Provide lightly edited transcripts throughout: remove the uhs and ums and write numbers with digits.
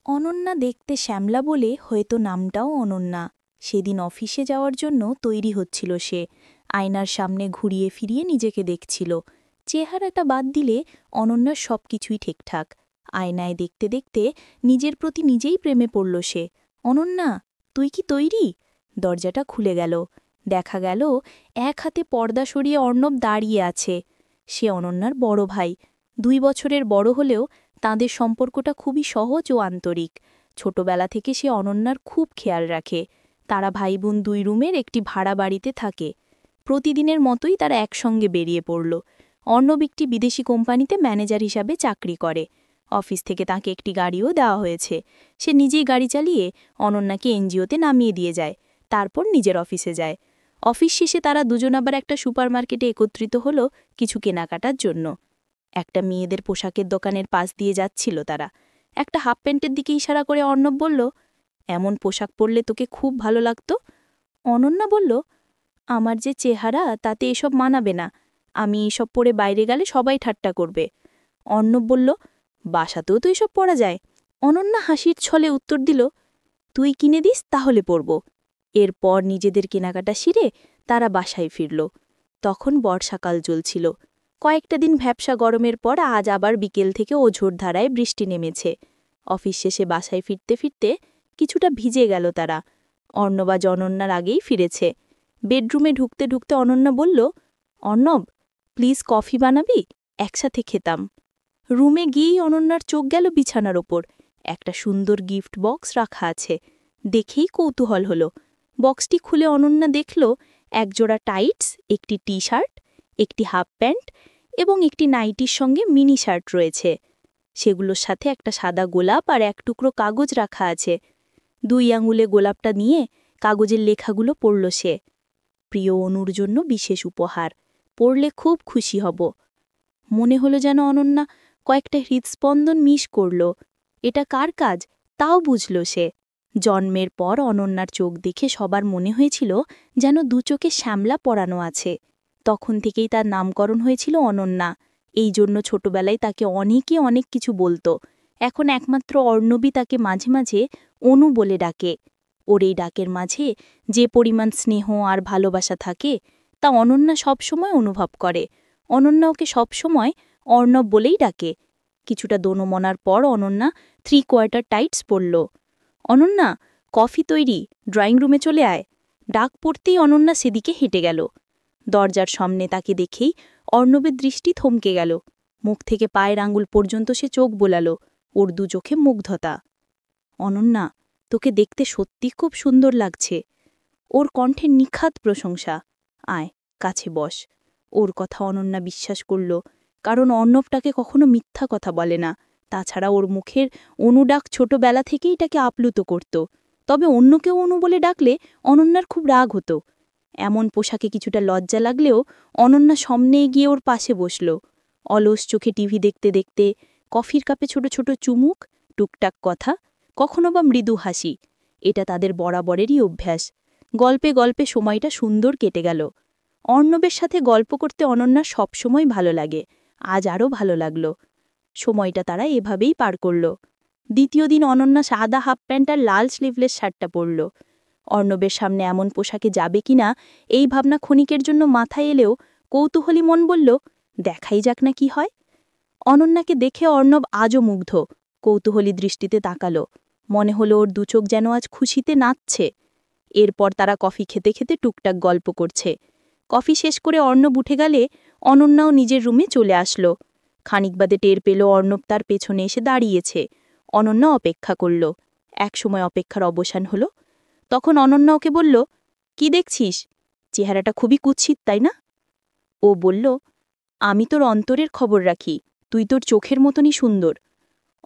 অনন্যা দেখতে শ্যামলা বলে হয়তো নামটাও অনন্যা। সেদিন অফিসে যাওয়ার জন্য তৈরি হচ্ছিল সে। আয়নার সামনে ঘুরিয়ে ফিরিয়ে নিজেকে দেখছিল। চেহারাটা বাদ দিলে অনন্যার সব কিছুই ঠিকঠাক। আয়নায় দেখতে দেখতে নিজের প্রতি নিজেই প্রেমে পড়ল সে। অনন্যা, তুই কি তৈরি? দরজাটা খুলে গেল। দেখা গেল এক হাতে পর্দা সরিয়ে অর্ণব দাঁড়িয়ে আছে। সে অনন্যার বড় ভাই। 2 বছরের বড় হলেও তাঁদের সম্পর্কটা খুবই সহজ ও আন্তরিক। ছোটবেলা থেকে সে অনন্যার খুব খেয়াল রাখে। তারা ভাই বোন 2 রুমের একটি ভাড়া বাড়িতে থাকে। প্রতিদিনের মতোই তারা একসঙ্গে বেরিয়ে পড়ল। অর্ণব একটি বিদেশি কোম্পানিতে ম্যানেজার হিসাবে চাকরি করে। অফিস থেকে তাকে একটি গাড়িও দেওয়া হয়েছে। সে নিজেই গাড়ি চালিয়ে অনন্যাকে এনজিওতে নামিয়ে দিয়ে যায়, তারপর নিজের অফিসে যায়। অফিস শেষে তারা দুজন আবার একটা সুপারমার্কেটে একত্রিত হল কিছু কেনাকাটার জন্য। একটা মেয়েদের পোশাকের দোকানের পাশ দিয়ে যাচ্ছিল তারা। একটা হাফ প্যান্টের দিকে ইশারা করে অর্ণব বলল, এমন পোশাক পরলে তোকে খুব ভালো লাগতো। অনন্যা বলল, আমার যে চেহারা তাতে এসব মানাবে না। আমি এসব পরে বাইরে গেলে সবাই ঠাট্টা করবে। অর্ণব বলল, বাসাতেও তো এসব পরা যায়। অনন্যা হাসির ছলে উত্তর দিল, তুই কিনে দিস তাহলে পরব। এরপর নিজেদের কেনাকাটা সেরে তারা বাসায় ফিরল। তখন বর্ষাকাল চলছিল। কয়েকটা দিন ভ্যাপসা গরমের পর আজ আবার বিকেল থেকে ওঝোর ধারায় বৃষ্টি নেমেছে। অফিস শেষে বাসায় ফিরতে ফিরতে কিছুটা ভিজে গেল তারা। অর্ণব আজ অনন্যার আগেই ফিরেছে। বেডরুমে ঢুকতে ঢুকতে অনন্যা বলল, অর্ণব, প্লিজ কফি বানাবি, একসাথে খেতাম। রুমে গিয়েই অনন্যার চোখ গেল বিছানার ওপর। একটা সুন্দর গিফট বক্স রাখা আছে। দেখেই কৌতূহল হলো। বক্সটি খুলে অনন্যা দেখল একজোড়া টাইটস, একটি টি শার্ট, একটি হাফ প্যান্ট এবং একটি নাইটির সঙ্গে মিনি শার্ট রয়েছে। সেগুলোর সাথে একটা সাদা গোলাপ আর এক টুকরো কাগজ রাখা আছে। 2 আঙুলে গোলাপটা নিয়ে কাগজের লেখাগুলো পড়ল সে। প্রিয় অনুর জন্য বিশেষ উপহার, পড়লে খুব খুশি হব। মনে হলো যেন অনন্যা কয়েকটা হৃদস্পন্দন মিস করল। এটা কার কাজ তাও বুঝল সে। জন্মের পর অনন্যার চোখ দেখে সবার মনে হয়েছিল যেন 2 চোখে শ্যামলা পরানো আছে। তখন থেকেই তার নামকরণ হয়েছিল অনন্যা। এই জন্য ছোটবেলায় তাকে অনেকে অনেক কিছু বলত। এখন একমাত্র অর্ণবই তাকে মাঝে মাঝে অনু বলে ডাকে। ওর এই ডাকের মাঝে যে পরিমাণ স্নেহ আর ভালোবাসা থাকে তা অনন্যা সবসময় অনুভব করে। অনন্যা ওকে সবসময় অর্ণব বলেই ডাকে। কিছুটা দোনমনার পর অনন্যা 3/4 টাইটস পরল। অনন্যা, কফি তৈরি, ড্রয়িং রুমে চলে আয়। ডাক পড়তেই অনন্যা সেদিকে হেঁটে গেল। দরজার সামনে তাকে দেখেই অর্ণবের দৃষ্টি থমকে গেল। মুখ থেকে পায়ের আঙুল পর্যন্ত সে চোখ বোলাল। ওর 2 চোখে মুগ্ধতা। অনন্যা, তোকে দেখতে সত্যি খুব সুন্দর লাগছে। ওর কণ্ঠে নিখাত প্রশংসা। আয়, কাছে বস। ওর কথা অনন্যা বিশ্বাস করল, কারণ অর্ণব তাকে কখনো মিথ্যা কথা বলে না। তাছাড়া ওর মুখের অনুডাক ছোটবেলা থেকেই তাকে আপ্লুত করত। তবে অন্য কেউ অনু বলে ডাকলে অনন্যার খুব রাগ হতো। এমন পোশাকে কিছুটা লজ্জা লাগলেও অনন্যা সামনে এগিয়ে ওর পাশে বসল। অলস চোখে টিভি দেখতে দেখতে, কফির কাপে ছোট ছোট চুমুক, টুকটাক কথা, কখনো বা মৃদু হাসি। এটা তাদের বরাবরেরই অভ্যাস। গল্পে গল্পে সময়টা সুন্দর কেটে গেল। অর্ণবের সাথে গল্প করতে অনন্যার সবসময় ভালো লাগে। আজ আরও ভালো লাগল। সময়টা তারা এভাবেই পার করল। দ্বিতীয় দিন অনন্যা সাদা হাফ প্যান্ট আর লাল স্লিভলেস শার্টটা পরল। অর্ণবের সামনে এমন পোশাকে যাবে কিনা এই ভাবনা ক্ষণিকের জন্য মাথায় এলেও কৌতূহলী মন বলল, দেখাই যাক না কি হয়। অনন্যাকে দেখে অর্ণব আজও মুগ্ধ। কৌতূহলী দৃষ্টিতে তাকালো। মনে হলো ওর 2 চোখ যেন আজ খুশিতে নাচছে। এরপর তারা কফি খেতে খেতে টুকটাক গল্প করছে। কফি শেষ করে অর্ণব উঠে গেলে অনন্যাও নিজের রুমে চলে আসলো। খানিক বাদে টের পেল অর্ণব তার পেছনে এসে দাঁড়িয়েছে। অনন্যা অপেক্ষা করল। একসময় অপেক্ষার অবসান হলো। তখন অনন্যা ওকে বলল, কি দেখছিস? চেহারাটা খুবই কুৎসিত, তাই না? ও বলল, আমি তোর অন্তরের খবর রাখি, তুই তোর চোখের মতনই সুন্দর।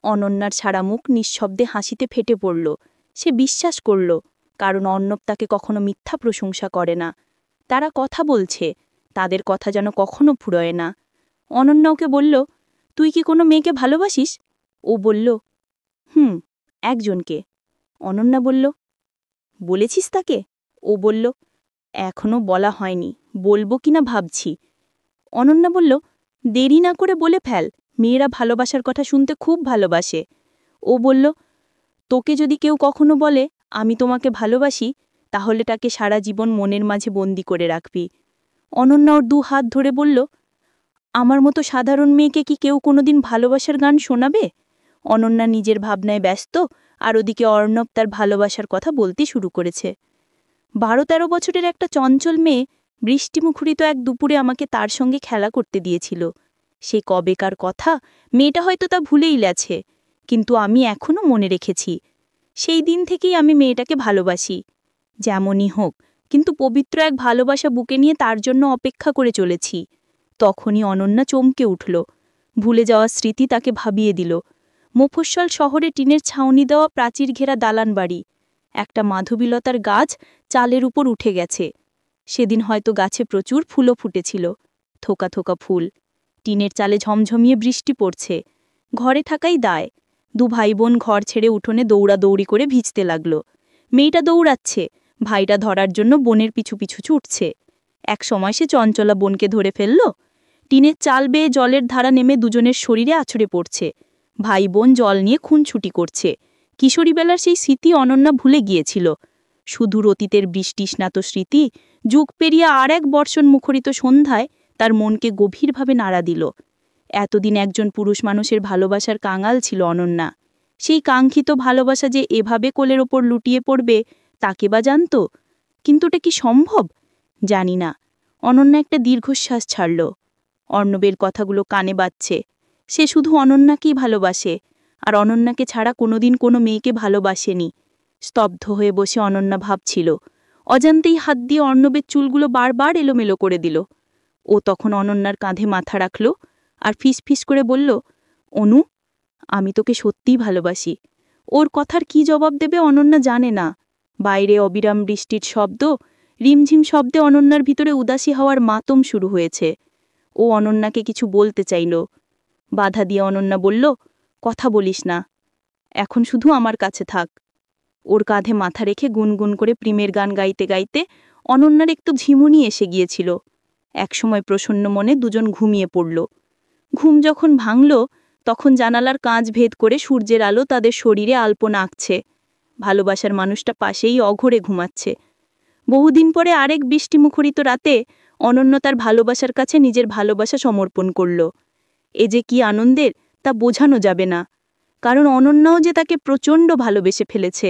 অনন্যার ছাড়া মুখ নিঃশব্দে হাসিতে ফেটে পড়ল। সে বিশ্বাস করল, কারণ অর্ণব তাকে কখনো মিথ্যা প্রশংসা করে না। তারা কথা বলছে, তাদের কথা যেন কখনো ফুরোয় না। অনন্যা ওকে বলল, তুই কি কোনো মেয়েকে ভালোবাসিস? ও বলল, একজনকে। অনন্যা বলল, বলেছিস তাকে? ও বলল, এখনো বলা হয়নি, বলবো কিনা ভাবছি। অনন্যা বলল, দেরি না করে বলে ফেল, মেয়েরা ভালোবাসার কথা শুনতে খুব ভালোবাসে। ও বলল, তোকে যদি কেউ কখনো বলে আমি তোমাকে ভালোবাসি, তাহলে তাকে সারা জীবন মনের মাঝে বন্দি করে রাখবি। অনন্যা ওর 2 হাত ধরে বলল, আমার মতো সাধারণ মেয়েকে কি কেউ কোনোদিন ভালোবাসার গান শোনাবে? অনন্যা নিজের ভাবনায় ব্যস্ত, আর ওদিকে অর্ণব তার ভালোবাসার কথা বলতে শুরু করেছে। 12-13 বছরের একটা চঞ্চল মেয়ে বৃষ্টিমুখরিত এক দুপুরে আমাকে তার সঙ্গে খেলা করতে দিয়েছিল। সে কবেকার কথা, মেয়েটা হয়তো তা ভুলেই গেছে, কিন্তু আমি এখনও মনে রেখেছি। সেই দিন থেকেই আমি মেয়েটাকে ভালোবাসি। যেমনই হোক, কিন্তু পবিত্র এক ভালোবাসা বুকে নিয়ে তার জন্য অপেক্ষা করে চলেছি। তখনই অনন্যা চমকে উঠল। ভুলে যাওয়া স্মৃতি তাকে ভাবিয়ে দিল। মফস্বল শহরে টিনের ছাউনি দেওয়া প্রাচীর ঘেরা দালান বাড়ি, একটা মাধবীলতার গাছ চালের উপর উঠে গেছে। সেদিন হয়তো গাছে প্রচুর ফুলও ফুটেছিল, থোকা থোকা ফুল। টিনের চালে ঝমঝমিয়ে বৃষ্টি পড়ছে। ঘরে থাকাই দায়। 2 ভাই বোন ঘর ছেড়ে উঠোনে দৌড়াদৌড়ি করে ভিজতে লাগল। মেয়েটা দৌড়াচ্ছে, ভাইটা ধরার জন্য বোনের পিছু পিছু ছুটছে। এক সময় সে চঞ্চলা বোনকে ধরে ফেলল। টিনের চাল বেয়ে জলের ধারা নেমে দুজনের শরীরে আছড়ে পড়ছে। ভাই বোন জল নিয়ে খুনছুটি করছে। কিশোরীবেলার সেই স্মৃতি অনন্যা ভুলে গিয়েছিল। সুদূর অতীতের বৃষ্টিস্নাত স্মৃতি যুগ পেরিয়ে আর এক বর্ষণ মুখরিত সন্ধ্যায় তার মনকে গভীরভাবে নাড়া দিল। এতদিন একজন পুরুষ মানুষের ভালোবাসার কাঙাল ছিল অনন্যা। সেই কাঙ্ক্ষিত ভালোবাসা যে এভাবে কোলের ওপর লুটিয়ে পড়বে, তাকে বা জানত? কিন্তু এটা কি সম্ভব? জানি না। অনন্যা একটা দীর্ঘশ্বাস ছাড়ল। অর্ণবের কথাগুলো কানে বাজছে। সে শুধু অনন্যাকেই ভালোবাসে, আর অনন্যাকে ছাড়া কোনোদিন কোনো মেয়েকে ভালোবাসেনি। স্তব্ধ হয়ে বসে অনন্যা ভাবছিল। অজান্তেই হাত দিয়ে অর্ণবের চুলগুলো বারবার এলোমেলো করে দিল। ও তখন অনন্যার কাঁধে মাথা রাখল আর ফিসফিস করে বলল, অনু, আমি তোকে সত্যিই ভালোবাসি। ওর কথার কি জবাব দেবে অনন্যা জানে না। বাইরে অবিরাম বৃষ্টির শব্দ, রিমঝিম শব্দে অনন্যার ভিতরে উদাসী হওয়ার মাতম শুরু হয়েছে। ও অনন্যাকে কিছু বলতে চাইল। বাধা দিয়ে অনন্যা বলল, কথা বলিস না, এখন শুধু আমার কাছে থাক। ওর কাঁধে মাথা রেখে গুনগুন করে প্রেমের গান গাইতে গাইতে অনন্যার একটু ঝিমুনি এসে গিয়েছিল। একসময় প্রসন্ন মনে দুজন ঘুমিয়ে পড়ল। ঘুম যখন ভাঙল, তখন জানালার কাঁচ ভেদ করে সূর্যের আলো তাদের শরীরে আলপনা আঁকছে। ভালোবাসার মানুষটা পাশেই অঘরে ঘুমাচ্ছে। বহুদিন পরে আরেক বৃষ্টিমুখরিত রাতে অনন্য তার ভালোবাসার কাছে নিজের ভালোবাসা সমর্পণ করল। এ যে কি আনন্দের, তা বোঝানো যাবে না। কারণ অনন্যাও যে তাকে প্রচণ্ড ভালোবেসে ফেলেছে।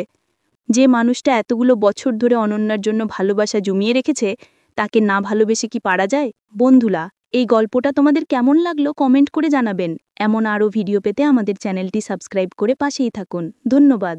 যে মানুষটা এতগুলো বছর ধরে অনন্যার জন্য ভালোবাসা জমিয়ে রেখেছে, তাকে না ভালোবেসে কি পারা যায়? বন্ধুরা, এই গল্পটা তোমাদের কেমন লাগলো কমেন্ট করে জানাবেন। এমন আরও ভিডিও পেতে আমাদের চ্যানেলটি সাবস্ক্রাইব করে পাশেই থাকুন। ধন্যবাদ।